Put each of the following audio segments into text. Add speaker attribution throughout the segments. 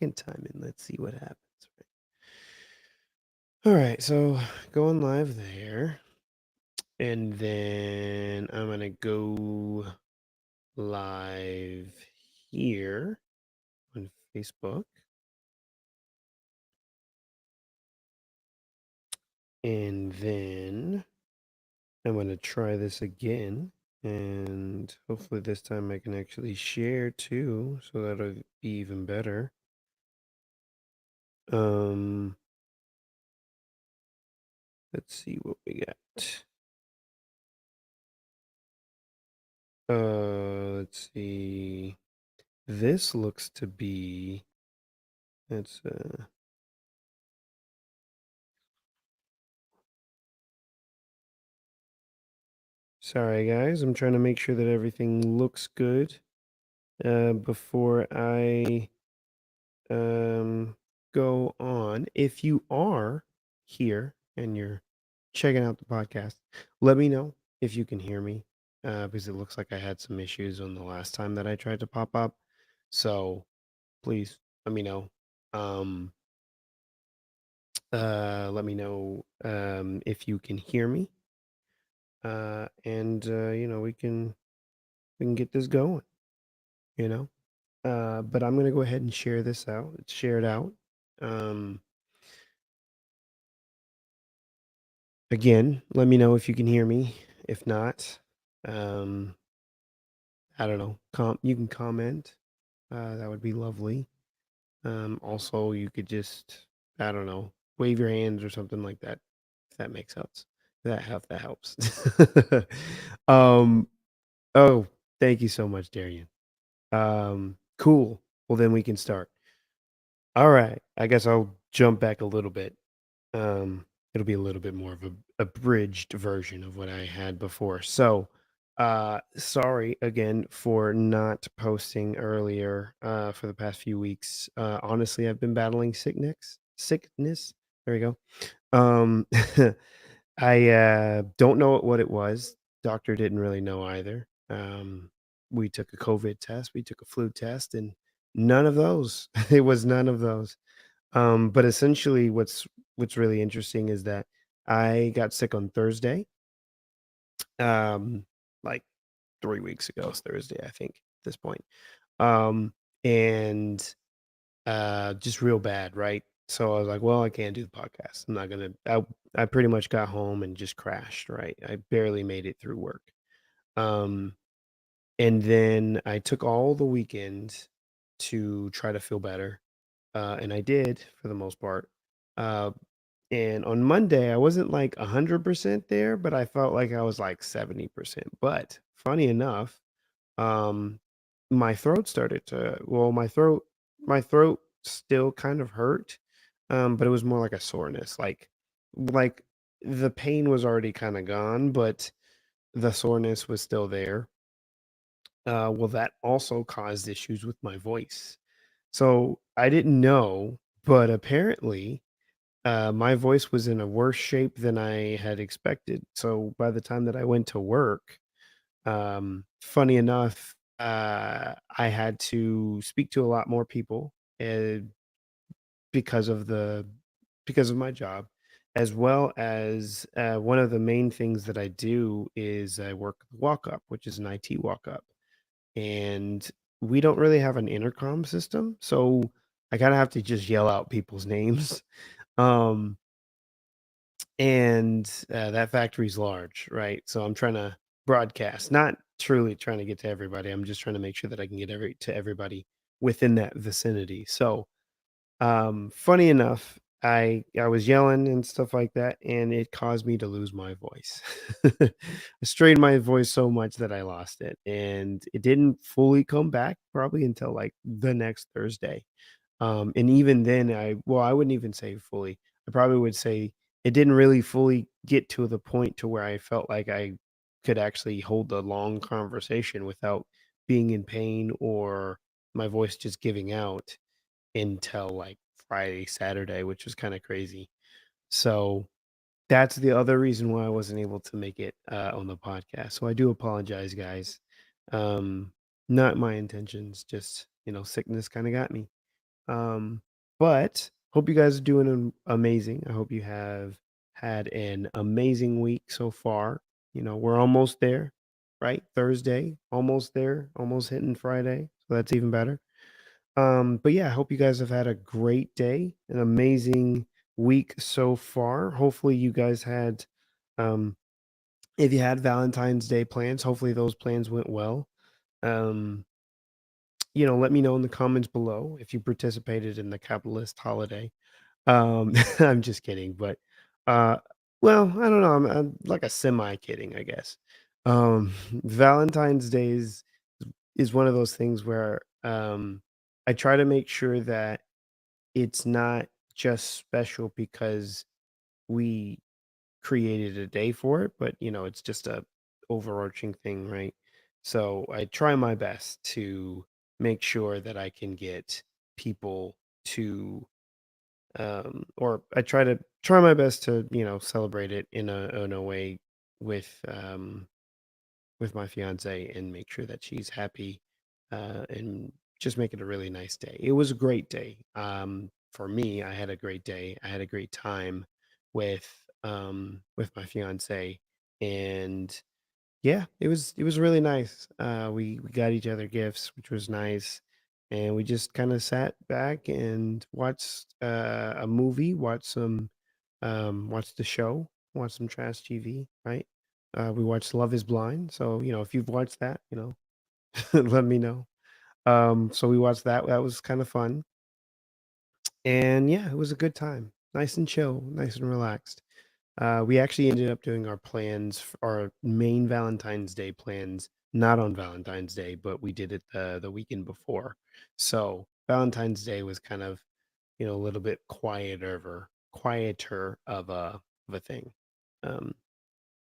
Speaker 1: second time and let's see what happens. All right, so going live there. And then I'm going to go live here on Facebook. And then I'm going to try this again. And hopefully this time I can actually share too. So that'll be even better. Um, let's see what we got. Let's see. This looks to be, it's, sorry guys, I'm trying to make sure that everything looks good before I go on. If you are here and you're checking out the podcast, let me know if you can hear me because it looks like I had some issues on the last time that I tried to pop up. So please let me know. Um, Let me know if you can hear me, and we can get this going. You know. But I'm gonna go ahead and share this out. It's shared out. Um, Again, let me know if you can hear me. If not, um, I don't know. You can comment. That would be lovely. Also, you could just, I don't know, wave your hands or something like that. If that makes sense. That helps. um. Oh, thank you so much, Darian. Cool. Well, then we can start. All right. I guess I'll jump back a little bit. It'll be a little bit more of a abridged version of what I had before. So, sorry again for not posting earlier for the past few weeks. Honestly, I've been battling sickness. There we go. Um, I don't know what it was. Doctor didn't really know either. We took a COVID test, we took a flu test, and none of those. It was none of those. But essentially, what's really interesting is that I got sick on Thursday, like 3 weeks ago. It's Thursday, I think, at this point. Um, and just real bad, right? So I was like, well, I can't do the podcast. I'm not gonna. I pretty much got home and just crashed. Right, I barely made it through work. Um, and then I took all the weekend to try to feel better, and I did for the most part. Uh, And on Monday, I wasn't like 100% there, but I felt like I was like 70%. But funny enough, um, my throat started to, well, my throat still kind of hurt, but it was more like a soreness. Like the pain was already kind of gone, but the soreness was still there. Well, that also caused issues with my voice. So I didn't know, but apparently my voice was in a worse shape than I had expected. So by the time that I went to work, funny enough, I had to speak to a lot more people uh, because of the because of my job, as well as one of the main things that I do is I work walk up, which is an IT walk up, and we don't really have an intercom system, so I kind of have to just yell out people's names. Um, and that factory's large, right? So I'm trying to broadcast, not truly trying to get to everybody. I'm just trying to make sure that I can get to everybody within that vicinity. So funny enough, I was yelling and stuff like that, and it caused me to lose my voice. I strained my voice so much that I lost it, and it didn't fully come back probably until like the next Thursday. And even then, I wouldn't even say fully. I probably would say it didn't really fully get to the point to where I felt like I could actually hold a long conversation without being in pain or my voice just giving out until like Friday, Saturday, which was kind of crazy. So that's the other reason why I wasn't able to make it on the podcast. So I do apologize, guys. Um, Not my intentions, just sickness kind of got me. Um, but hope you guys are doing amazing. I hope you have had an amazing week so far. We're almost there, right? Thursday, almost there, almost hitting Friday. So that's even better. But yeah, I hope you guys have had a great day, an amazing week so far. Hopefully you guys had um if you had Valentine's Day plans, hopefully those plans went well. Um, let me know in the comments below if you participated in the capitalist holiday. I'm just kidding, but uh, well, I don't know. I'm like a semi kidding, I guess. Valentine's Day is one of those things where I try to make sure that it's not just special because we created a day for it, but it's just a overarching thing, right? So I try my best to make sure that I can get people to or I try my best to, celebrate it in a way with with my fiance and make sure that she's happy and just make it a really nice day. It was a great day. For me, I had a great day. I had a great time with my fiance, and yeah, it was really nice. We got each other gifts, which was nice, and we just kind of sat back and watched a movie, watched the show, watched some trash TV, right? We watched Love Is Blind, so if you've watched that, let me know. So we watched that. That was kind of fun, and yeah, it was a good time. Nice and chill, nice and relaxed. We actually ended up doing our main Valentine's Day plans, not on Valentine's Day, but we did it the weekend before. So Valentine's Day was kind of, a little bit quieter of a thing. Um,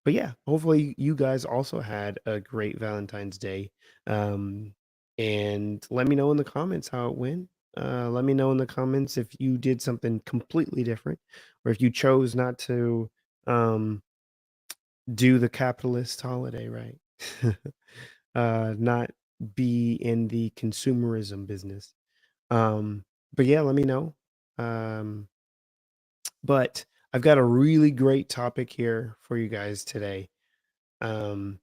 Speaker 1: but yeah, hopefully you guys also had a great Valentine's Day. Um, and let me know in the comments how it went. Let me know in the comments if you did something completely different or if you chose not to um, do the capitalist holiday, right? Not be in the consumerism business. Um, but yeah, let me know. Um, but I've got a really great topic here for you guys today. Um,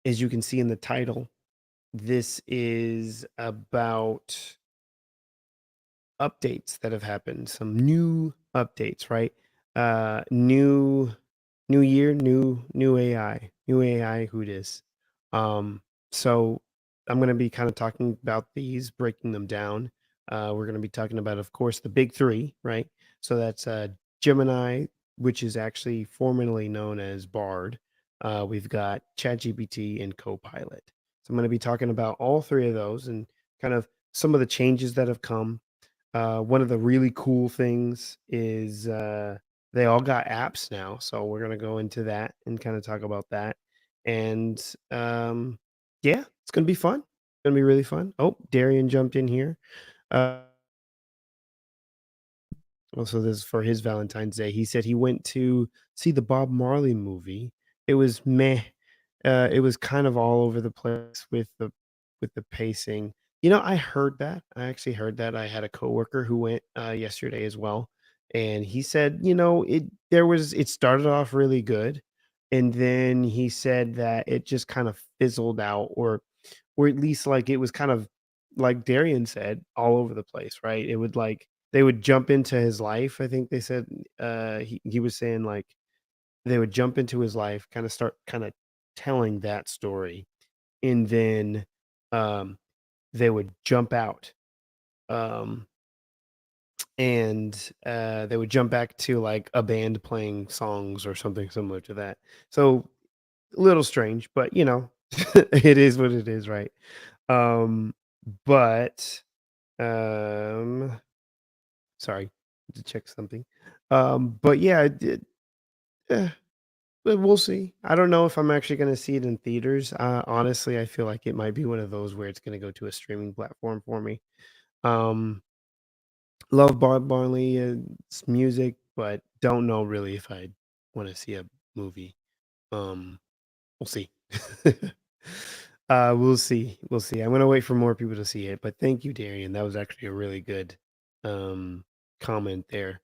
Speaker 1: as you can see in the title, this is about updates that have happened, some new updates, right? New year, new AI who dis. So I'm going to be kind of talking about these, breaking them down. We're going to be talking about, of course, the big three, right? So that's Gemini, which is actually formerly known as Bard. We've got ChatGPT and Copilot. So I'm going to be talking about all three of those and kind of some of the changes that have come. One of the really cool things is they all got apps now, so we're gonna go into that and kind of talk about that. And yeah, it's gonna be fun. It's gonna be really fun. Oh, Darian jumped in here. Uh, also, this is for his Valentine's Day. He said he went to see the Bob Marley movie. It was meh. It was kind of all over the place with the pacing. I heard that. I actually heard that. I had a coworker who went yesterday as well, and he said, it started off really good, and then he said that it just kind of fizzled out, or at least like it was kind of like Darian said, all over the place, right? It would like they would jump into his life. I think they said he was saying like they would jump into his life, kind of start kind of telling that story, and then um they would jump out. Um and they would jump back to like a band playing songs or something similar to that. So a little strange, but it is what it is, right? Um but sorry to check something. But yeah, it did. eh, but we'll see. I don't know if I'm actually going to see it in theaters. Honestly, I feel like it might be one of those where it's going to go to a streaming platform for me. Um, love Bob Marley's music, but don't know really if I want to see a movie. Um, we'll see. We'll see. We'll see. I'm gonna wait for more people to see it, but thank you, Darian. That was actually a really good um comment there.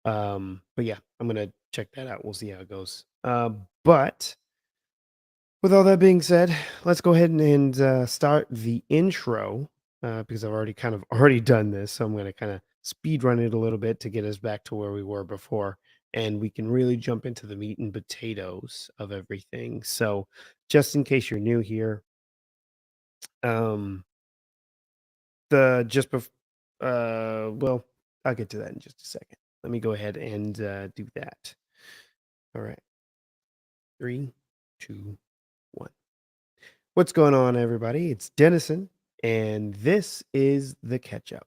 Speaker 1: But yeah, I'm gonna check that out. We'll see how it goes. But with all that being said, let's go ahead and start the intro because I've already kind of already done this, so I'm gonna kind of speed run it a little bit to get us back to where we were before, and we can really jump into the meat and potatoes of everything. So, just in case you're new here, um, the just bef- well, I'll get to that in just a second. Let me go ahead and do that. All right, three, two, one. What's going on, everybody? It's Denison, and this is the Catchup.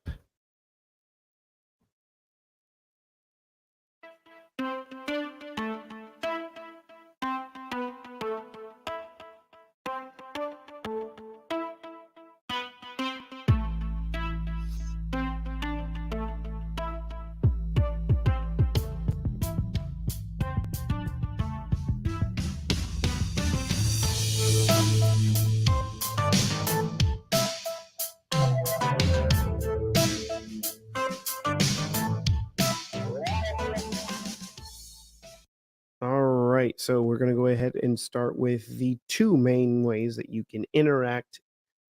Speaker 1: All right, so we're going to go ahead and start with the two main ways that you can interact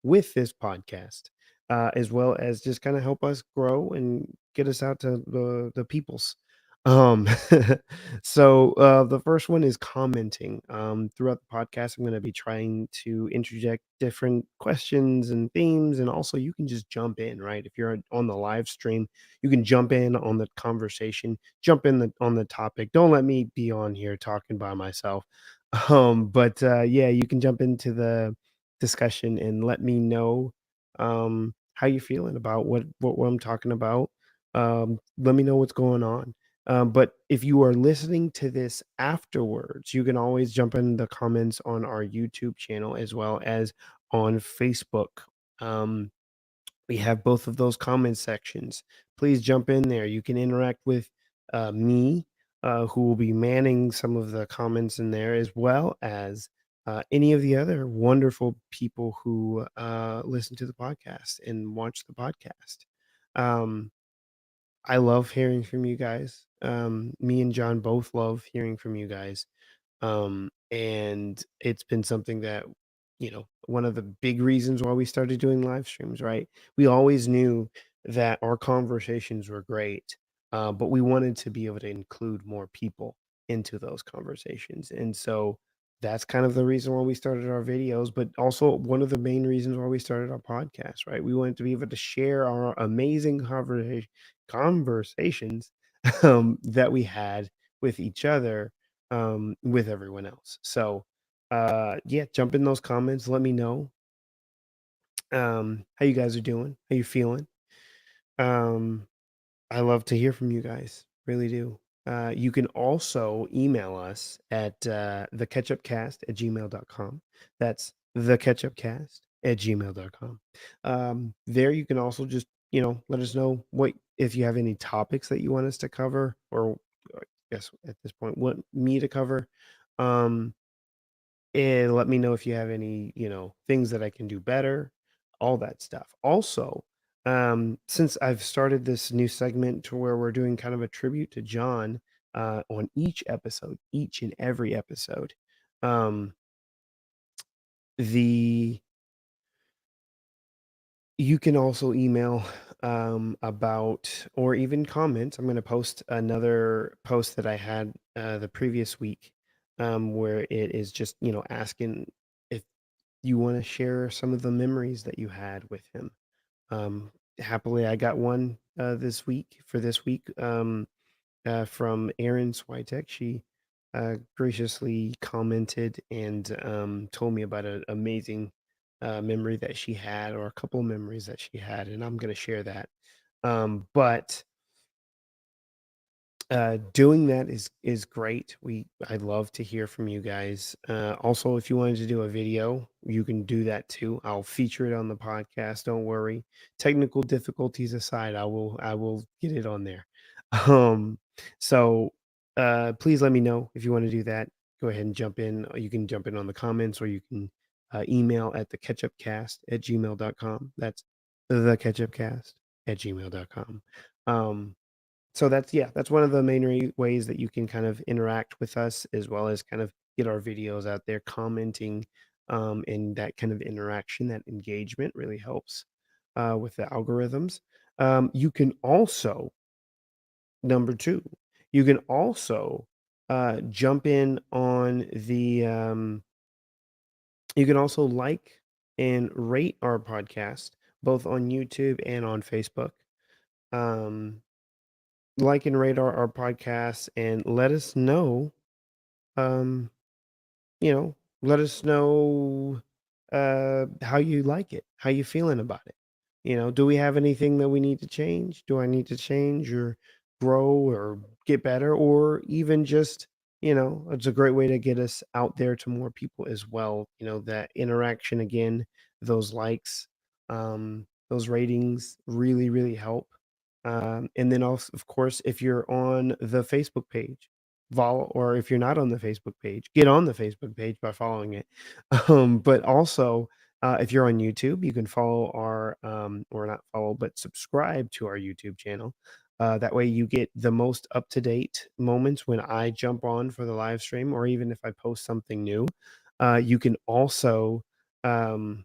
Speaker 1: with this podcast, as well as just kind of help us grow and get us out to the peoples. Um, so the first one is commenting. Throughout the podcast, I'm going to be trying to interject different questions and themes, and also you can just jump in, right? If you're on the live stream, you can jump in on the conversation, jump in on the topic. Don't let me be on here talking by myself. But yeah, you can jump into the discussion and let me know how you're feeling about what I'm talking about. Let me know what's going on. But if you are listening to this afterwards, you can always jump in the comments on our YouTube channel as well as on Facebook. Um, we have both of those comment sections. Please jump in there. You can interact with me, who will be manning some of the comments in there, as well as any of the other wonderful people who listen to the podcast and watch the podcast. Um, I love hearing from you guys. Me and John both love hearing from you guys. And it's been something that, one of the big reasons why we started doing live streams, right? We always knew that our conversations were great, but we wanted to be able to include more people into those conversations. And so that's kind of the reason why we started our videos, but also one of the main reasons why we started our podcast, right? We wanted to be able to share our amazing conversations that we had with each other, with everyone else. So, yeah, jump in those comments. Let me know how you guys are doing, how you feeling. Um, I love to hear from you guys. Really do. You can also email us at theketchupcast@gmail.com. That's theketchupcast@gmail.com. There you can also just, let us know what if you have any topics that you want us to cover, or I guess at this point, what me to cover. Um, and let me know if you have any, things that I can do better, all that stuff. Also, since I've started this new segment to where we're doing kind of a tribute to John on each and every episode, um, the you can also email about or even comment. I'm going to post another post that I had the previous week, where it is just, asking if you want to share some of the memories that you had with him. Happily, I got one this week, from Erin Switek. She graciously commented and told me about an amazing memory that she had, or a couple memories that she had, and I'm going to share that. But doing that is great. I love to hear from you guys. Also, if you wanted to do a video, you can do that too. I'll feature it on the podcast. Don't worry. Technical difficulties aside, I will get it on there. Um, so please let me know if you want to do that. Go ahead and jump in. You can jump in on the comments, or you can email at the catchupcast@gmail.com. That's the catchupcast@gmail.com. So that's, yeah, that's one of the main ways that you can kind of interact with us, as well as kind of get our videos out there, commenting, and that kind of interaction, that engagement really helps with the algorithms. You can also, number two, you can also jump in on the you can also like and rate our podcast both on YouTube and on Facebook. Um, like and rate our podcast, and let us know, um, you know, let us know how you like it, how you feeling about it. Do we have anything that we need to change? Do I need to change or grow or get better, or even just, it's a great way to get us out there to more people as well. That interaction again, those likes, those ratings really, really help. And then also, of course, if you're on the Facebook page, follow, or if you're not on the Facebook page, get on the Facebook page by following it. But also, if you're on YouTube, you can follow our, or not follow, but subscribe to our YouTube channel. That way, you get the most up to date moments when I jump on for the live stream, or even if I post something new. You can also, um,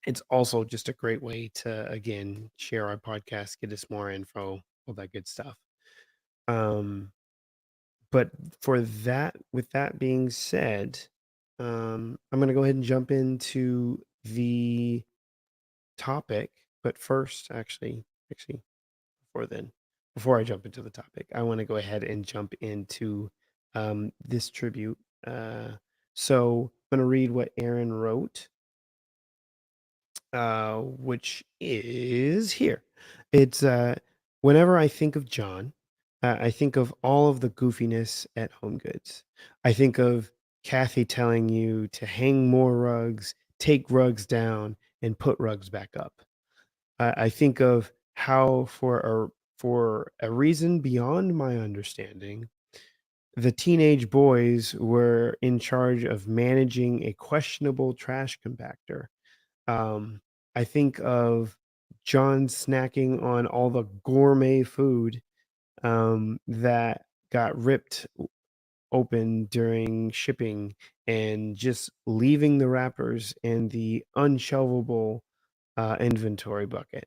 Speaker 1: it's also just a great way to, again, share our podcast, get us more info, all that good stuff. Um, but for that, with that being said, I'm going to go ahead and jump into the topic. But first, actually, before then, before I jump into the topic, I want to go ahead and jump into this tribute. So I'm going to read what Aaron wrote, which is here. It's whenever I think of John, I think of all of the goofiness at Home Goods. I think of Kathy telling you to hang more rugs, take rugs down, and put rugs back up. I think of how, for a reason beyond my understanding, the teenage boys were in charge of managing a questionable trash compactor. um, I think of John snacking on all the gourmet food that got ripped open during shipping, and just leaving the wrappers in the unshelvable inventory bucket.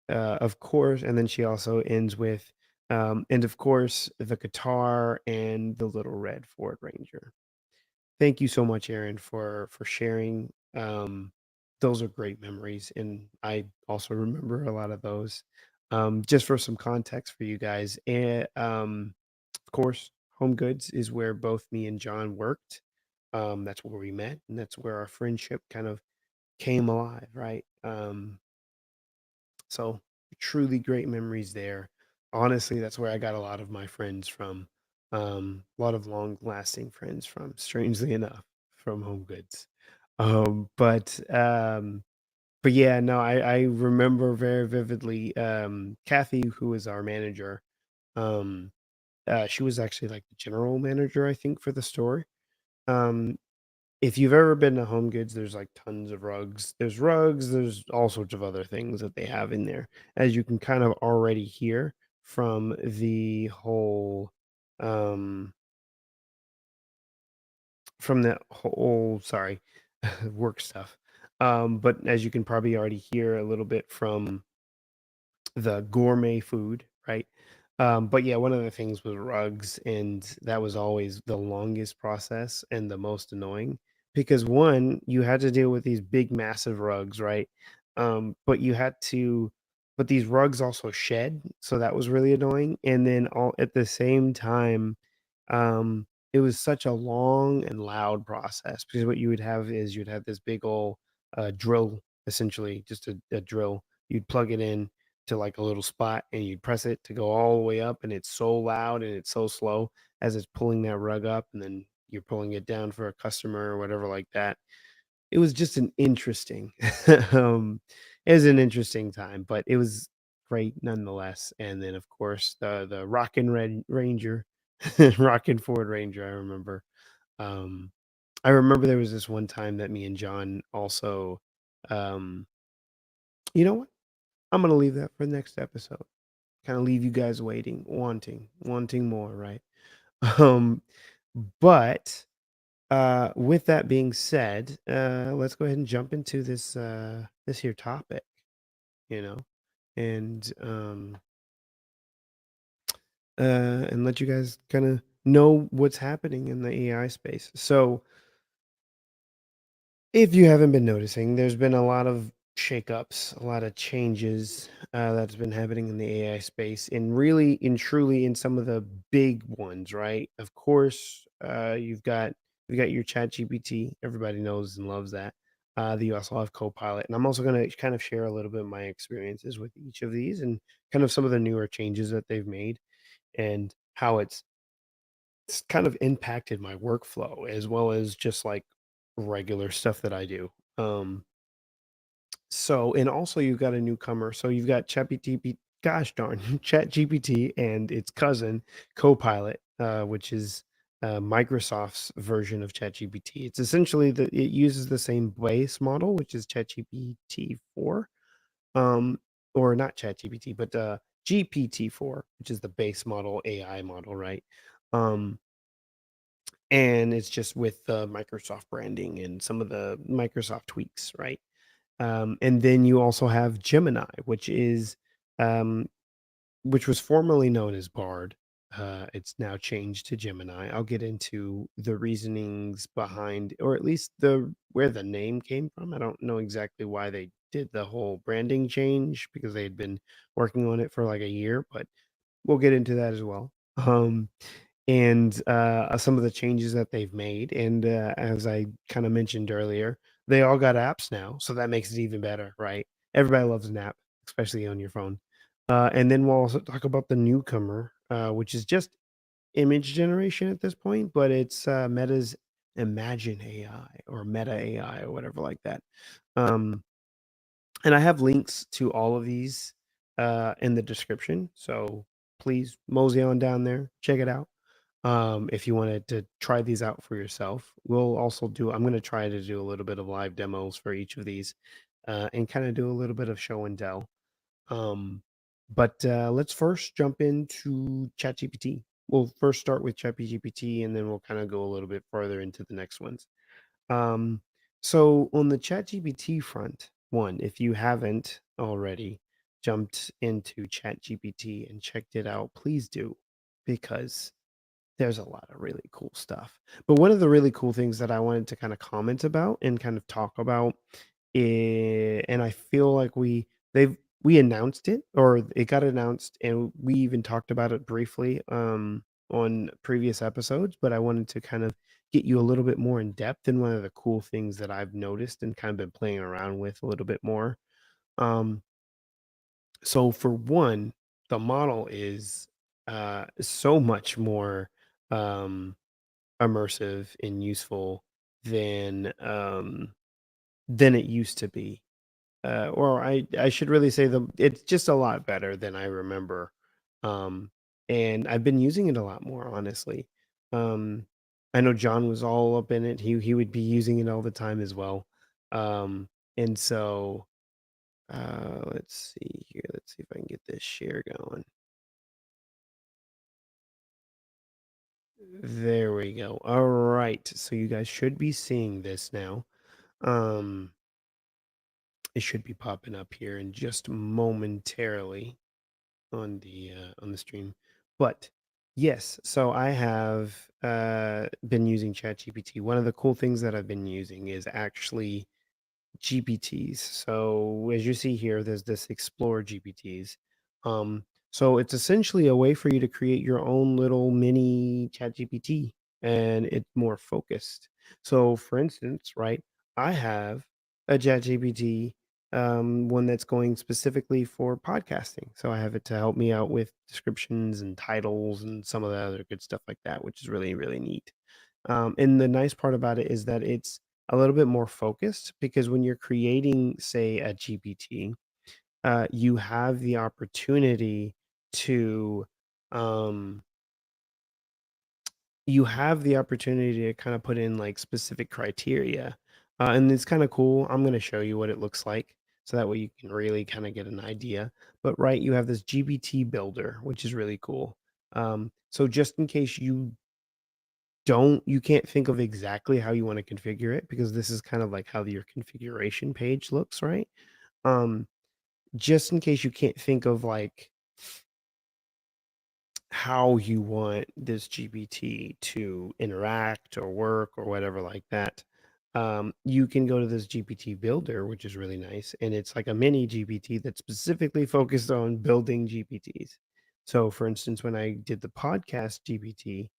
Speaker 1: Of course, and then she also ends with, and of course, the guitar and the little red Ford Ranger. Thank you so much, Aaron, for sharing. Those are great memories, and I also remember a lot of those. Just for some context for you guys, of course, Home Goods is where both me and John worked. That's where we met, and that's where our friendship kind of came alive, right? So truly great memories there. Honestly, that's where I got a lot of my friends from. A lot of long lasting friends from, strangely enough, from Home Goods. Um, but um, but yeah, no, I remember very vividly, Kathy, who was our manager. Um, she was actually like the general manager, I think, for the store. Um, if you've ever been to Home Goods, there's like tons of rugs. There's rugs, there's all sorts of other things that they have in there, as you can kind of already hear from the whole, um, sorry, work stuff. But as you can probably already hear a little bit from the gourmet food, right? But yeah, one of the things was rugs, and that was always the longest process and the most annoying, because one, you had to deal with these big, massive rugs, right? But you had to, but these rugs also shed, so that was really annoying. And then all at the same time, it was such a long and loud process, because what you would have is you'd have this big old drill, essentially just a drill. You'd plug it in to like a little spot, and you press it to go all the way up, and it's so loud and it's so slow as it's pulling that rug up, and then you're pulling it down for a customer or whatever like that. It was just an interesting um it was an interesting time, but it was great nonetheless. And then of course the rockin' red ranger, rockin' Ford Ranger, I remember. um I remember there was this one time that me and John also, um, you know what? I'm gonna leave that for the next episode. Kind of leave you guys waiting, wanting more, right? Um, but with that being said, let's go ahead and jump into this here topic, you know, and and let you guys kind of know what's happening in the AI space. So, if you haven't been noticing, there's been a lot of shakeups, a lot of changes that's been happening in the AI space, and really and truly in some of the big ones, right? Of course, you've got your Chat GPT. Everybody knows and loves that. You also have Copilot, and I'm also going to kind of share a little bit of my experiences with each of these and kind of some of the newer changes that they've made and how it's kind of impacted my workflow as well as just like regular stuff that I do. So and also you've got a newcomer. So you've got ChatGPT, gosh darn, ChatGPT and its cousin Copilot, which is Microsoft's version of ChatGPT. It's essentially it uses the same base model, which is ChatGPT 4, um, or not ChatGPT, but GPT 4, which is the base model AI model, right? Um, and it's just with the Microsoft branding and some of the Microsoft tweaks, right? And then you also have Gemini, um, which was formerly known as Bard. It's now changed to Gemini. I'll get into the reasonings behind, or at least the where the name came from. I don't know exactly why they did the whole branding change because they had been working on it for like a year, but we'll get into that as well. And some of the changes that they've made. And as I kind of mentioned earlier, they all got apps now, so that makes it even better, right? Everybody loves an app, especially on your phone. And then we'll also talk about the newcomer, which is just image generation at this point, but it's Meta's Imagine AI or Meta AI or whatever like that. Um, and I have links to all of these in the description, so please mosey on down there, check it out. If you wanted to try these out for yourself, I'm going to try to do a little bit of live demos for each of these and kind of do a little bit of show and tell. Um, but let's first jump into ChatGPT. We'll first start with ChatGPT and then we'll kind of go a little bit further into the next ones. Um, so on the ChatGPT front, one, if you haven't already jumped into ChatGPT and checked it out, please do because there's a lot of really cool stuff. But one of the really cool things that I wanted to kind of comment about and kind of talk about, and I feel like we announced it or it got announced and we even talked about it briefly on previous episodes, but I wanted to kind of get you a little bit more in depth in one of the cool things that I've noticed and kind of been playing around with a little bit more. Um, so for one, the model is so much more um immersive and useful than than it used to be. Or I should really say it's just a lot better than I remember. Um and I've been using it a lot more, honestly. Um I know John was all up in it. He would be using it all the time as well. Um and so let's see here. Let's see if I can get this share going. There we go. All right. So you guys should be seeing this now. Um It should be popping up here in just momentarily on the stream. But yes, so I have been using ChatGPT. One of the cool things that I've been using is actually GPTs. So as you see here, there's this Explore GPTs. So it's essentially a way for you to create your own little mini chat GPT and it's more focused. So for instance, right, I have a chat GPT, one that's going specifically for podcasting. So I have it to help me out with descriptions and titles and some of the other good stuff like that, which is really, really neat. And the nice part about it is that it's a little bit more focused because when you're creating, say, a GPT, you have the opportunity to, um, you have the opportunity to kind of put in like specific criteria. And it's kind of cool. I'm going to show you what it looks like so that way you can really kind of get an idea. But right, you have this GPT builder, which is really cool. So just in case you can't think of exactly how you want to configure it because this is kind of like how your configuration page looks, right? Um, just in case you can't think of like how you want this GPT to interact or work or whatever like that, you can go to this GPT builder, which is really nice. And it's like a mini GPT that's specifically focused on building GPTs. So, for instance, when I did the podcast GPT,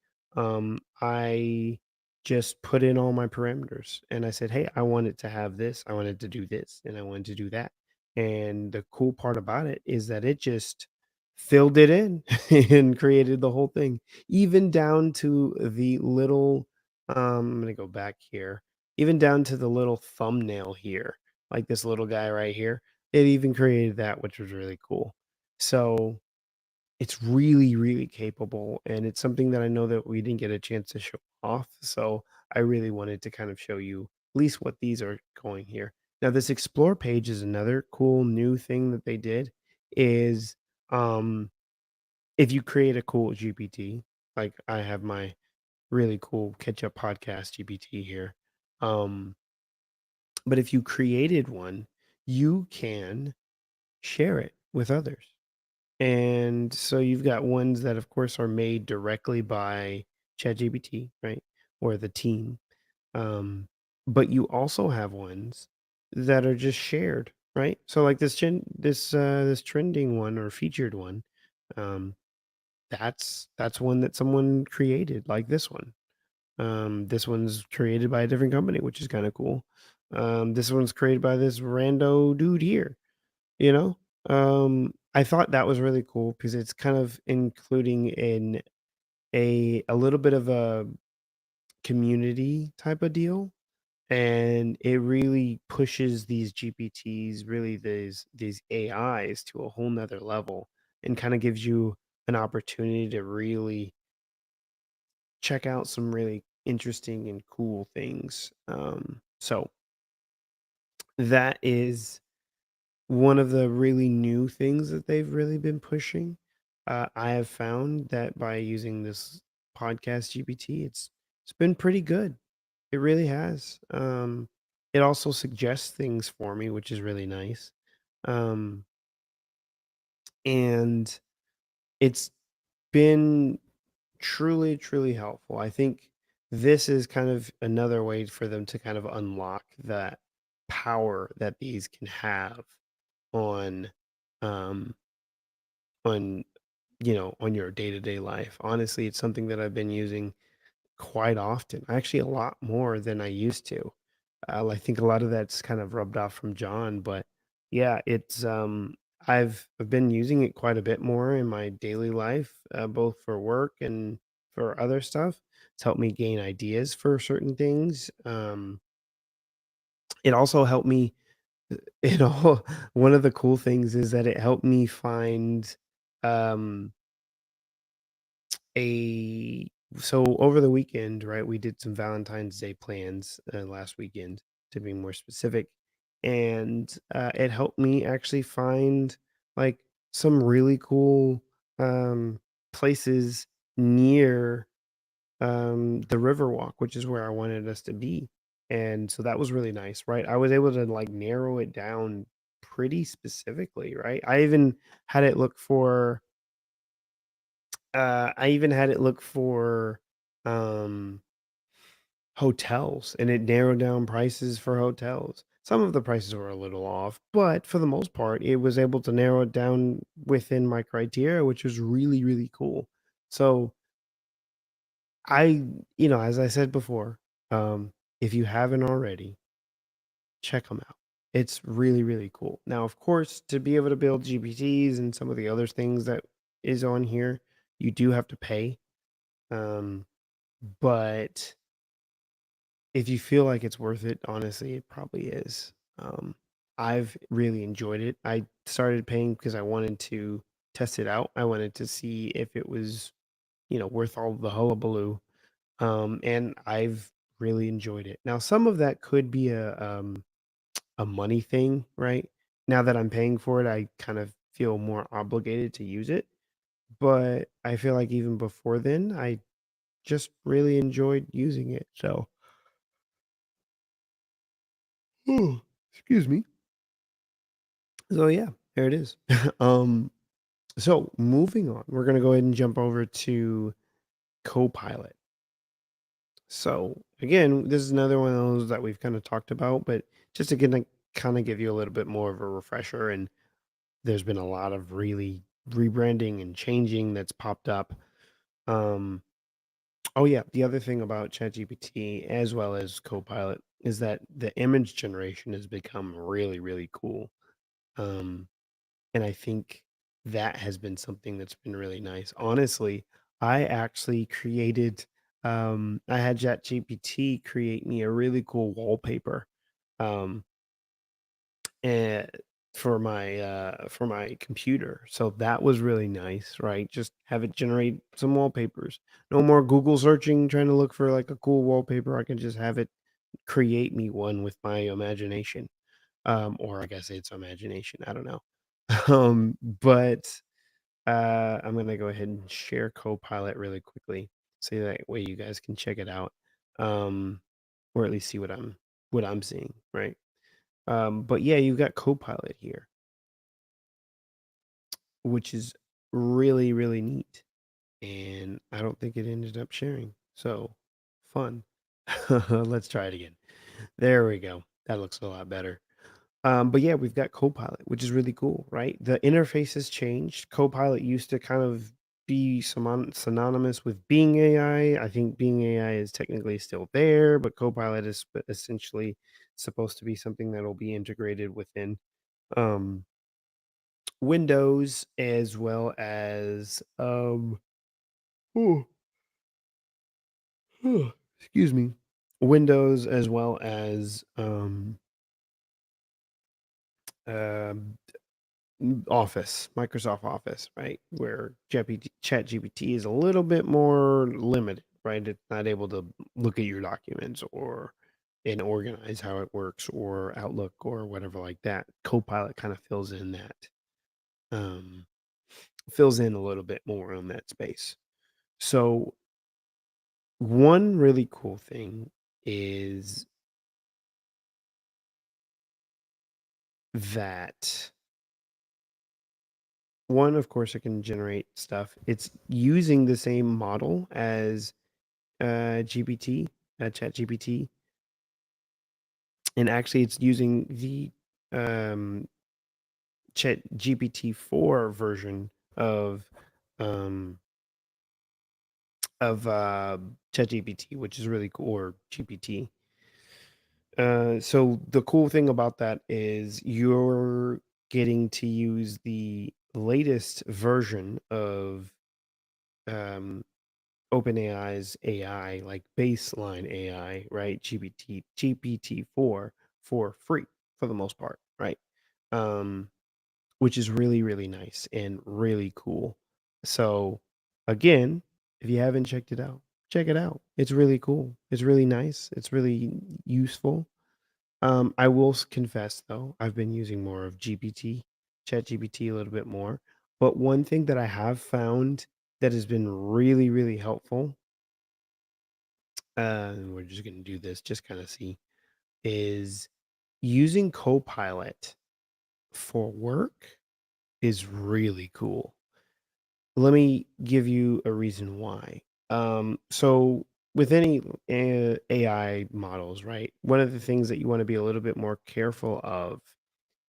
Speaker 1: I just put in all my parameters and I said, hey, I want it to have this, I wanted to do this, and I wanted to do that. And the cool part about it is that it just filled it in and created the whole thing, even down to the little I'm gonna go back here, even down to the little thumbnail here, like this little guy right here. It even created that, which was really cool. So it's really, really capable, and it's something that I know that we didn't get a chance to show off. So I really wanted to kind of show you at least what these are going here. Now, this explore page is another cool new thing that they did is um if you create a cool GPT, like I have my really cool Catchup Podcast GPT here. Um, but if you created one, you can share it with others. And so you've got ones that, of course, are made directly by ChatGPT, right? Or the team. Um, but you also have ones that are just shared, right? So like this trending one or featured one, um, that's one that someone created, like this one. This one's created by a different company, which is kind of cool. This one's created by this rando dude here, you know? I thought that was really cool because it's kind of including in a little bit of a community type of deal. And it really pushes these GPTs, really these AIs to a whole nother level and kind of gives you an opportunity to really check out some really interesting and cool things. So that is one of the really new things that they've really been pushing. I have found that by using this podcast GPT, it's been pretty good. It really has. It also suggests things for me, which is really nice. Um, and it's been truly, truly helpful. I think this is kind of another way for them to kind of unlock that power that these can have on um on on your day-to-day life. Honestly, it's something that I've been using quite often. Actually a lot more than I used to. I think a lot of that's kind of rubbed off from John, but yeah, it's I've been using it quite a bit more in my daily life, both for work and for other stuff. It's helped me gain ideas for certain things. It also helped me, one of the cool things is that it helped me find um a so over the weekend, right, we did some Valentine's Day plans last weekend to be more specific. And it helped me actually find like some really cool um, places near the Riverwalk, which is where I wanted us to be. And so that was really nice, right? I was able to like narrow it down pretty specifically, right? Had it look for I even had it look for, um, hotels, and it narrowed down prices for hotels. Some of the prices were a little off, but for the most part, it was able to narrow it down within my criteria, which was really, really cool. So, I as I said before, if you haven't already, check them out. It's really, really cool. Now, of course, to be able to build GPTs and some of the other things that is on here, you do have to pay. Um But if you feel like it's worth it, honestly, it probably is. I've really enjoyed it. I started paying because I wanted to test it out. I wanted to see if it was, worth all the hullabaloo. And I've really enjoyed it. Now, some of that could be a money thing, right? Now that I'm paying for it, I kind of feel more obligated to use it. But I feel like even before then, I just really enjoyed using it. So, excuse me. So yeah, there it is. um, so moving on, we're gonna go ahead and jump over to Copilot. So again, this is another one of those that we've kind of talked about, but just to get kind of give you a little bit more of a refresher. And there's been a lot of really rebranding and changing that's popped up. Um, oh yeah, the other thing about ChatGPT as well as Copilot is that the image generation has become really, really cool. Um, and I think that has been something that's been really nice. Honestly, I actually created I had ChatGPT create me a really cool wallpaper. Um and for my computer. So that was really nice, right? Just have it generate some wallpapers. No more Google searching trying to look for like a cool wallpaper. I can just have it create me one with my imagination. Or I guess it's imagination. I don't know. But I'm gonna go ahead and share Copilot really quickly, so that way you guys can check it out, um, or at least see what I'm seeing, right? But yeah, you've got Copilot here, which is really really neat, and I don't think it ended up sharing. So fun. Let's try it again. There we go. That looks a lot better. But yeah, we've got Copilot, which is really cool, right? The interface has changed. Copilot used to kind of be synonymous with Being AI. I think Being AI is technically still there, but Copilot is essentially supposed to be something that'll be integrated within um, Windows as well as oh, excuse me, Windows as well as um Office, Microsoft Office, right? Where ChatGPT is a little bit more limited, right? It's not able to look at your documents or and organize how it works or Outlook or whatever like that. Copilot kind of um, fills in a little bit more on that space. So one really cool thing is that one, of course, it can generate stuff. It's using the same model as GPT, ChatGPT, and actually it's using the um, ChatGPT 4 version of um, of ChatGPT, which is really cool, or GPT. So the cool thing about that is you're getting to use the latest version of um, OpenAI's AI, like baseline AI, right? GPT-4 for free for the most part, right? Um, which is really, really nice and really cool. So again, if you haven't checked it out, check it out. It's really cool. It's really nice. It's really useful. I will confess though, I've been using more of GPT, ChatGPT a little bit more. But one thing that I have found that has been really, really helpful, and we're just gonna do this, just kind of see, is using Copilot for work is really cool. Let me give you a reason why. So with any AI models, right? One of the things that you want to be a little bit more careful of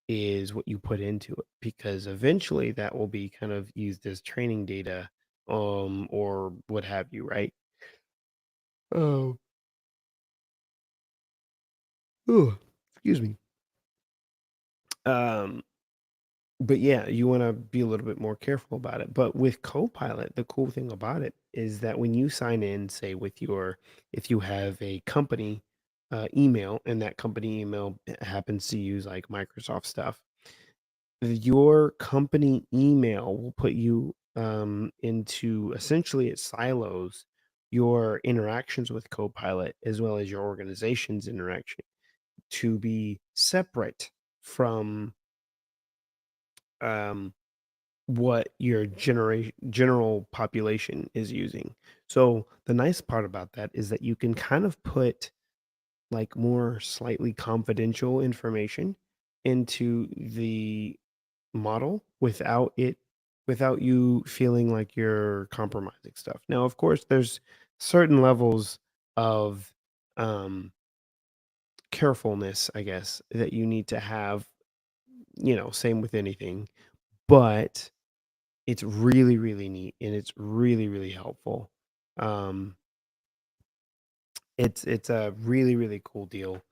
Speaker 1: is what you put into it, because eventually that will be kind of used as training data, or what have you, right? Oh, oh, excuse me. Um, but yeah, you want to be a little bit more careful about it. But with Copilot, the cool thing about it is that when you sign in, say with your, if you have a company email and that company email happens to use like Microsoft stuff, your company email will put you into essentially it silos your interactions with Copilot as well as your organization's interaction to be separate from um, what your general population is using. So the nice part about that is that you can kind of put like more slightly confidential information into the model without you feeling like you're compromising stuff. Now, of course, there's certain levels of um carefulness, I guess, that you need to have, same with anything, but it's really, really neat and it's really, really helpful. Um, it's a really, really cool deal.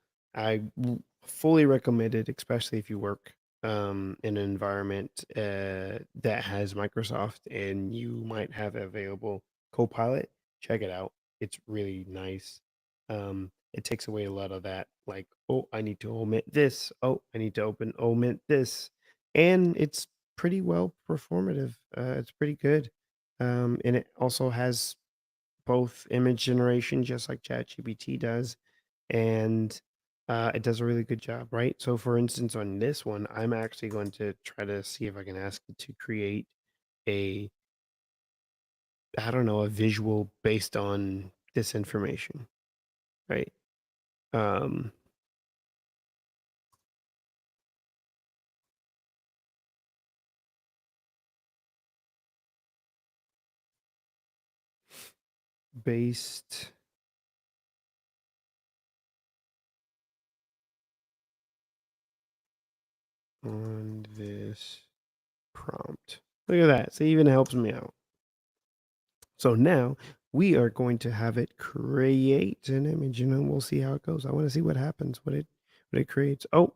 Speaker 1: Fully recommend it, especially if you work in an environment that has Microsoft and you might have available Copilot. Check it out. It's really nice. It takes away a lot of that, like, oh, I need to omit this. Oh, I need to omit this, and it's pretty well performative. It's pretty good, and it also has both image generation, just like ChatGPT does, and it does a really good job, right? So, for instance, on this one, I'm actually going to try to see if I can ask it to create a, I don't know, a visual based on this information, right? Um, based on this prompt. Look at that. So, it even helps me out. So now we are going to have it create an image, and then we'll see how it goes. I want to see what happens, what it creates. Oh,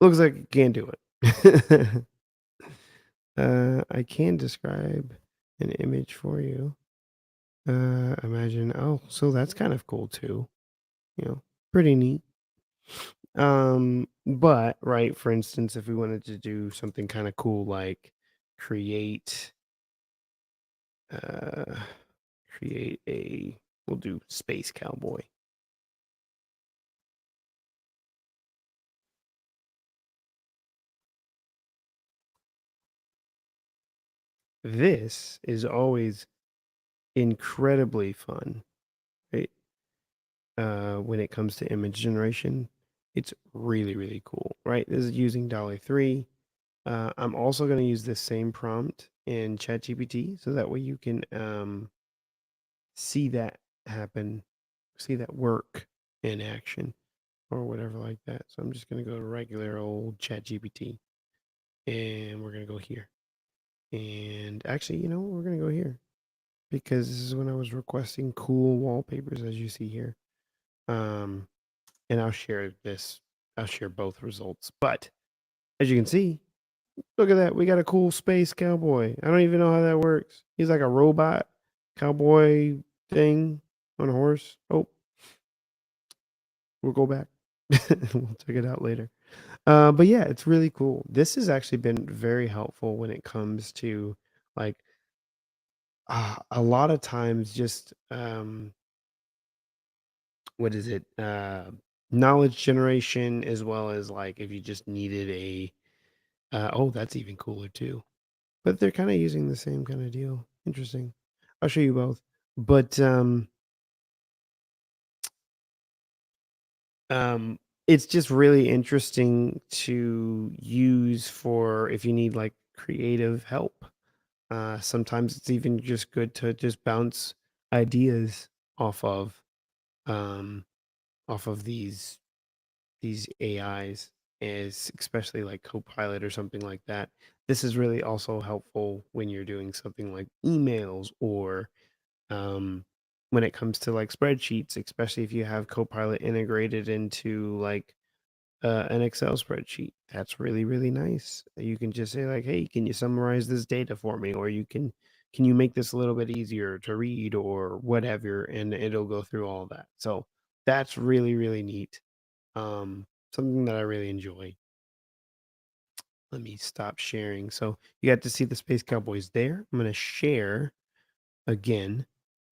Speaker 1: looks like it can do it. I can describe an image for you. Imagine. Oh, so that's kind of cool too. Pretty neat. But right, for instance, if we wanted to do something kind of cool like create, uh, create a, we'll do space cowboy. This is always incredibly fun, right? When it comes to image generation, it's really, really cool, right? This is using Dolly 3. I'm also going to use this same prompt in ChatGPT so that way you can see that happen, see that work in action or whatever like that. So I'm just going to go to regular old ChatGPT and we're going to go here. And actually, we're going to go here because this is when I was requesting cool wallpapers, as you see here. Um, and I'll share this. I'll share both results. But as you can see, look at that. We got a cool space cowboy. I don't even know how that works. He's like a robot cowboy thing on a horse. Oh, we'll go back. We'll check it out later. But yeah, it's really cool. This has actually been very helpful when it comes to like a lot of times just what is it? Knowledge generation as well as like if you just needed a oh, that's even cooler too. But they're kind of using the same kind of deal. Interesting. I'll show you both. But um it's just really interesting to use for if you need like creative help. Sometimes it's even just good to just bounce ideas off of um off of these AIs, is especially like Copilot or something like that. This is really also helpful when you're doing something like emails or um, when it comes to like spreadsheets, especially if you have Copilot integrated into like an Excel spreadsheet. That's really, really nice. You can just say like, "Hey, can you summarize this data for me?" Or can you make this a little bit easier to read or whatever, and it'll go through all of that. So that's really, really neat. Something that I really enjoy. Let me stop sharing. So you got to see the Space Cowboys there. I'm going to share again.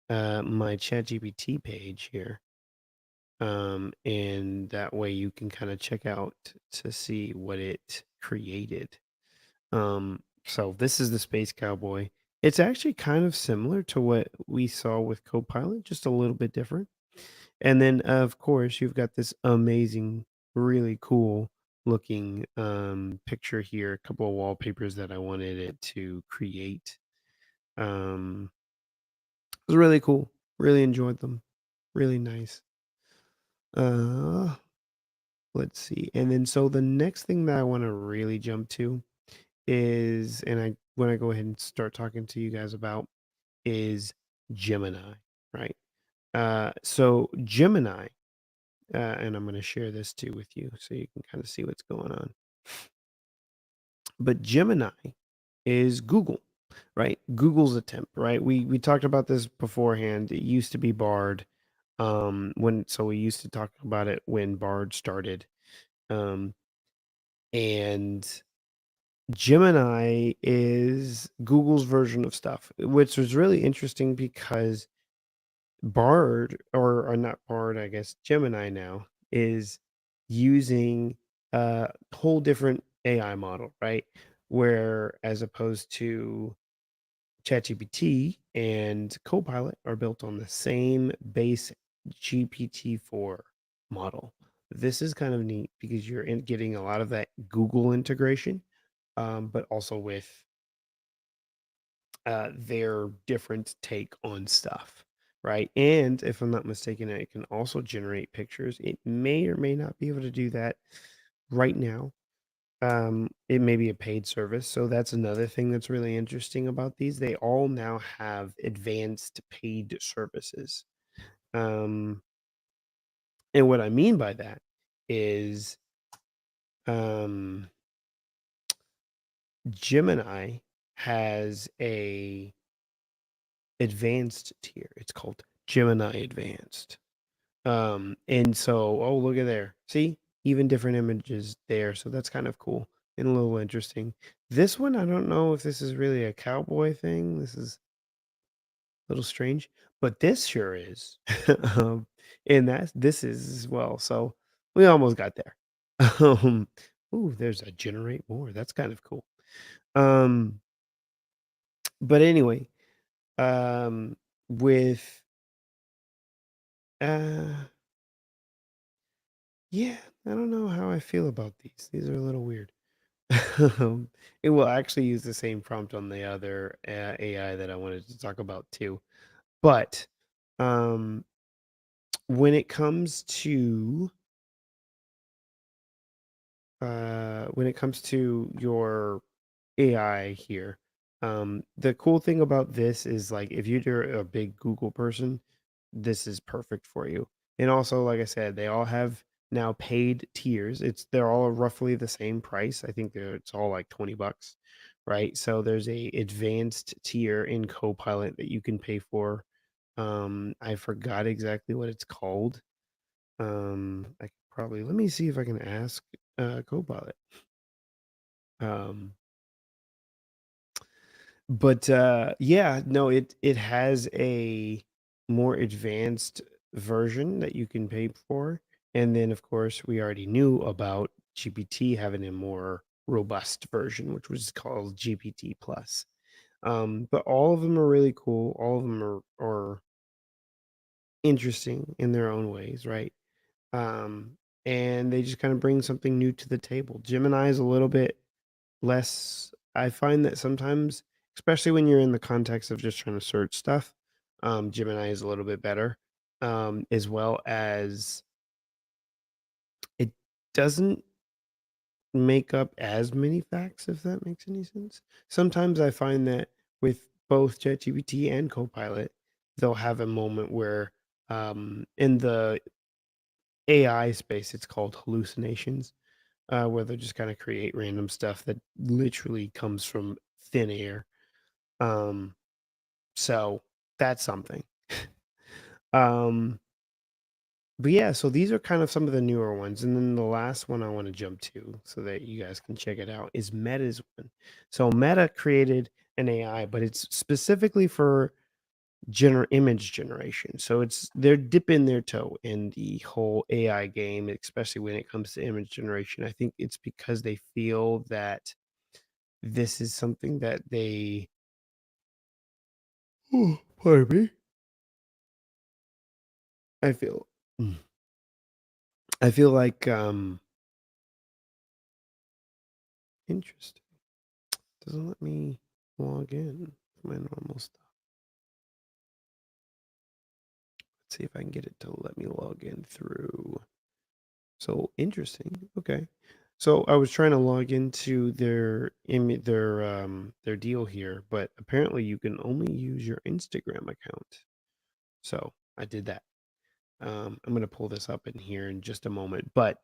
Speaker 1: my ChatGPT page here. And that way you can kind of check out to see what it created. So this is the Space Cowboy. It's actually kind of similar to what we saw with Copilot, just a little bit different. And then, of course, you've got this amazing, really cool looking picture here, a couple of wallpapers that I wanted it to create. Um, it was really cool. Really enjoyed them. Really nice. Uh, let's see. And then, so the next thing that I want to really jump to is, and I when I go ahead and start talking to you guys about, is Gemini, right? So Gemini, and I'm going to share this too with you so you can kind of see what's going on. But Gemini is Google, right? Google's attempt, right? We talked about this beforehand. It used to be Bard. We used to talk about it when Bard started. Um, and Gemini is Google's version of stuff, which was really interesting because Bard, or not Bard, I guess Gemini now is using a whole different AI model, right? Where as opposed to ChatGPT and Copilot are built on the same base GPT-4 model. This is kind of neat because you're getting a lot of that Google integration, but also with their different take on stuff, right? And if I'm not mistaken, it can also generate pictures. It may or may not be able to do that right now. It may be a paid service. So that's another thing that's really interesting about these. They all now have advanced paid services. Um, and what I mean by that is um, Gemini has a advanced tier. It's called Gemini Advanced. And so, oh, look at there. See, even different images there. So that's kind of cool and a little interesting. This one, I don't know if this is really a cowboy thing. This is a little strange, but this sure is. um, and this is as well. So we almost got there. Um, ooh, there's a generate more. That's kind of cool. Um, but anyway, with uh yeah, I don't know how I feel about these. These are a little weird. Um, it will actually use the same prompt on the other AI that I wanted to talk about too. But um, when it comes to your AI here, the cool thing about this is like if you're a big Google person, this is perfect for you. And also, like I said, they all have now paid tiers. They're all roughly the same price. I think it's all like $20, right? So there's a advanced tier in Copilot that you can pay for. I forgot exactly what it's called. I could probably let me see if I can ask Copilot. Um, but yeah, no, it has a more advanced version that you can pay for. And then of course we already knew about GPT having a more robust version, which was called GPT plus. But all of them are really cool. All of them are interesting in their own ways, right? Um, and they just kind of bring something new to the table. Gemini is a little bit less. I find that sometimes, especially when you're in the context of just trying to search stuff, Gemini is a little bit better. As well as it doesn't make up as many facts, if that makes any sense. Sometimes I find that with both ChatGPT and Copilot, they'll have a moment where in the AI space, it's called hallucinations, where they'll just kind of create random stuff that literally comes from thin air. Um, so that's something. Um, but yeah, so these are kind of some of the newer ones. And then the last one I want to jump to so that you guys can check it out is Meta's one. So Meta created an AI, but it's specifically for image generation. So they're dipping their toe in the whole AI game, especially when it comes to image generation. I think it's because they feel that this is something that they oh, pardon me. I feel mm, I feel like interesting. Doesn't let me log in my normal stuff. Let's see if I can get it to let me log in through. So interesting. Okay. So I was trying to log into their deal here, but apparently you can only use your Instagram account. So I did that. I'm gonna pull this up in here in just a moment. But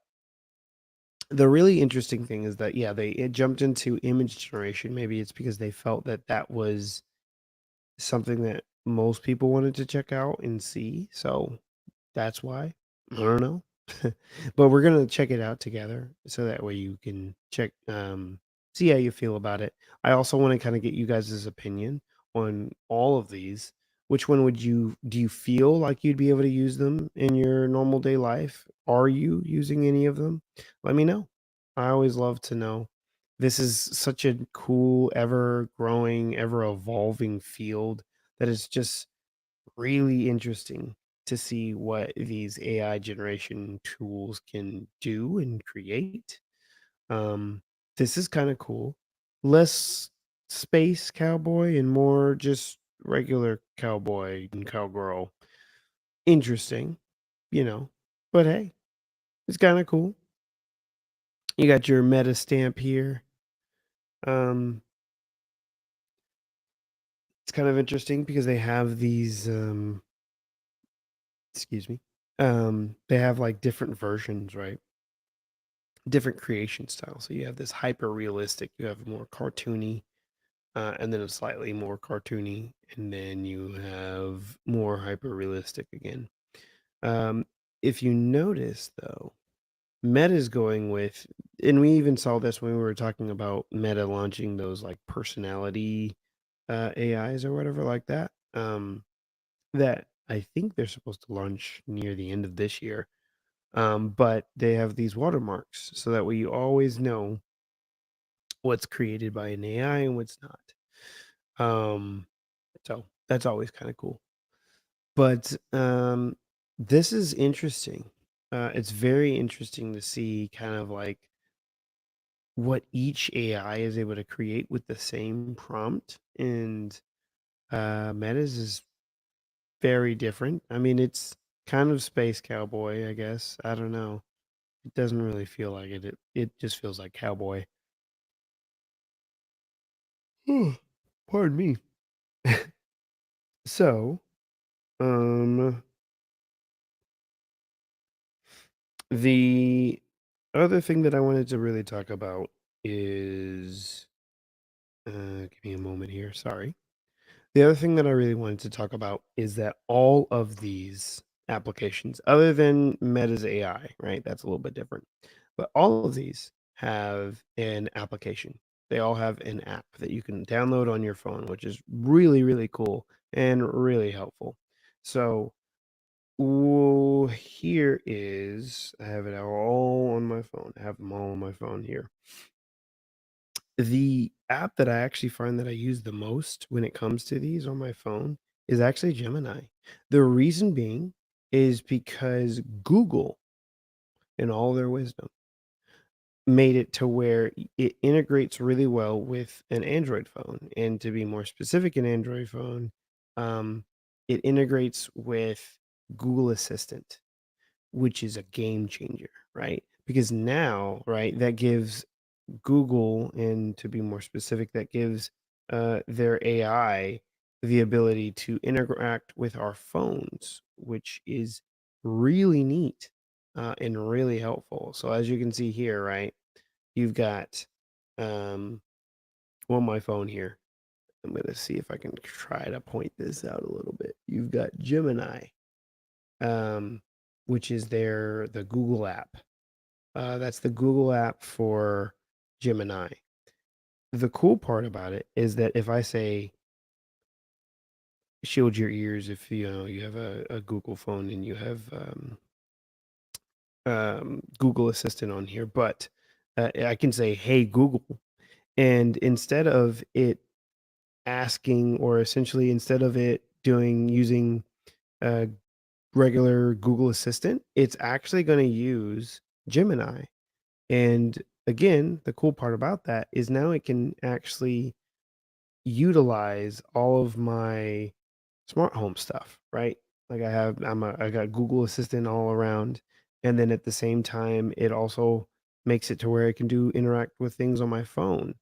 Speaker 1: the really interesting thing is that yeah, it jumped into image generation. Maybe it's because they felt that that was something that most people wanted to check out and see. So that's why. I don't know. But we're gonna check it out together so that way you can see how you feel about it. I also want to kind of get you guys' opinion on all of these. Which one would you do you feel like you'd be able to use them in your normal day life? Are you using any of them? Let me know. I always love to know. This is such a cool, ever growing, ever evolving field that is just really interesting to see what these AI generation tools can do and create. Um, this is kind of cool. Less space cowboy and more just regular cowboy and cowgirl. Interesting, you know. But hey, it's kind of cool. You got your meta stamp here. Um, it's kind of interesting because they have these excuse me. They have like different versions, right? Different creation styles. So you have this hyper realistic, you have more cartoony, and then a slightly more cartoony, and then you have more hyper realistic again. Um, if you notice though, Meta is going with, and we even saw this when we were talking about Meta launching those like personality AIs or whatever like that. That I think they're supposed to launch near the end of this year. But they have these watermarks so that way you always know what's created by an AI and what's not. Um, so that's always kind of cool. But this is interesting. It's very interesting to see kind of like what each AI is able to create with the same prompt. And Meta's is very different. I mean, it's kind of space cowboy, I guess. I don't know. It doesn't really feel like it. It just feels like cowboy. Pardon me. So, um, the other thing that I wanted to really talk about is, give me a moment here. Sorry. The other thing that I really wanted to talk about is that all of these applications, other than Meta's AI, right? That's a little bit different. But all of these have an application. They all have an app that you can download on your phone, which is really, really cool and really helpful. So, here is I have it all on my phone. I have them all on my phone here. The app that I actually find that I use the most when it comes to these on my phone is actually Gemini. The reason being is because Google, in all their wisdom, made it to where it integrates really well with an Android phone. And to be more specific, an Android phone, it integrates with Google Assistant, which is a game changer, right? Because now, right, that gives Google, and to be more specific, that gives their AI the ability to interact with our phones, which is really neat and really helpful. So as you can see here, right, you've got um, on my phone here. I'm gonna see if I can try to point this out a little bit. You've got Gemini, um, which is the Google app. That's the Google app for Gemini. The cool part about it is that if I say shield your ears if you have a Google phone and you have Google Assistant on here. But I can say, "Hey Google," and instead of it asking, or essentially instead of it doing using uh, regular Google Assistant, it's actually going to use Gemini. And again, the cool part about that is now it can actually utilize all of my smart home stuff, right? Like I got Google Assistant all around, and then at the same time, it also makes it to where I can do interact with things on my phone.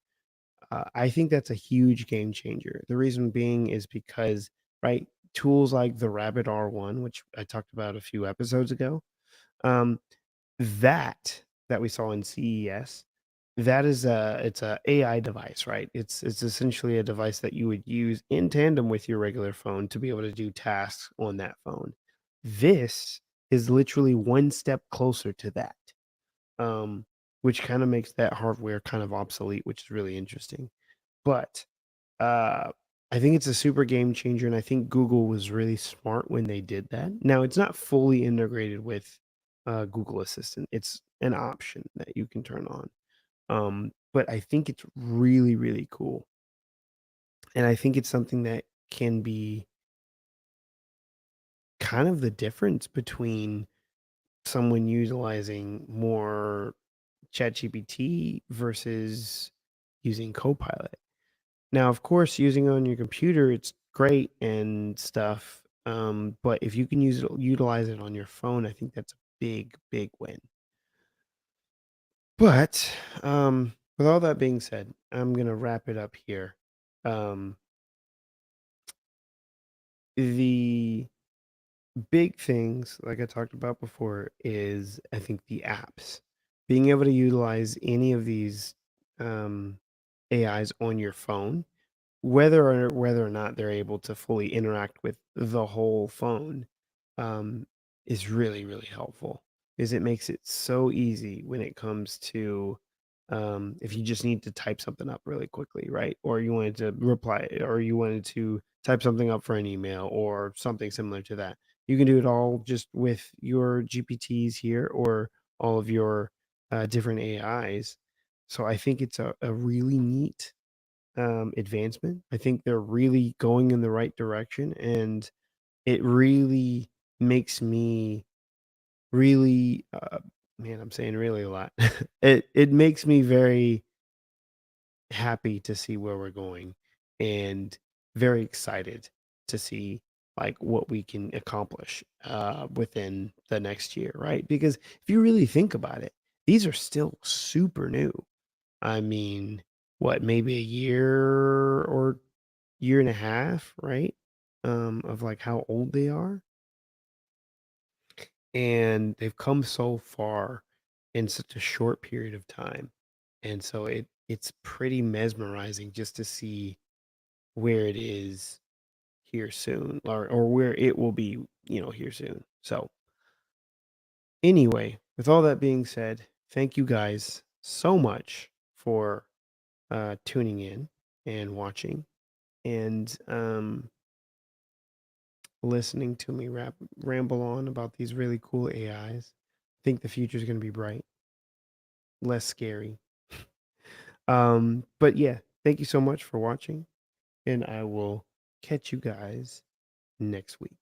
Speaker 1: I think that's a huge game changer. The reason being is because, right, tools like the Rabbit R1, which I talked about a few episodes ago, um, that we saw in CES, that is it's a AI device, right? It's essentially a device that you would use in tandem with your regular phone to be able to do tasks on that phone. This is literally one step closer to that, um, which kind of makes that hardware kind of obsolete, which is really interesting. But uh, I think it's a super game changer, and I think Google was really smart when they did that. Now, it's not fully integrated with Google Assistant. It's an option that you can turn on. But I think it's really, really cool. And I think it's something that can be kind of the difference between someone utilizing more ChatGPT versus using Copilot. Now, of course, using it on your computer, it's great and stuff. But if you can utilize it on your phone, I think that's a big, big win. But with all that being said, I'm gonna wrap it up here. Um, the big things, like I talked about before, is I think the apps. Being able to utilize any of these um, AIs on your phone, whether or not they're able to fully interact with the whole phone, um, is really, really helpful, is it makes it so easy when it comes to, if you just need to type something up really quickly, right? Or you wanted to reply, or you wanted to type something up for an email or something similar to that. You can do it all just with your GPTs here, or all of your different AIs. So I think it's a really neat advancement. I think they're really going in the right direction, and it really makes me really, man, I'm saying really a lot. It makes me very happy to see where we're going, and very excited to see like what we can accomplish within the next year, right? Because if you really think about it, these are still super new. I mean, what, maybe a year or year and a half, right? Of like how old they are. And they've come so far in such a short period of time. And so it's pretty mesmerizing just to see where it is here soon, or where it will be, here soon. So anyway, with all that being said, thank you guys so much for tuning in and watching, and listening to me ramble on about these really cool AIs. I think the future is going to be bright, less scary. But yeah, thank you so much for watching, and I will catch you guys next week.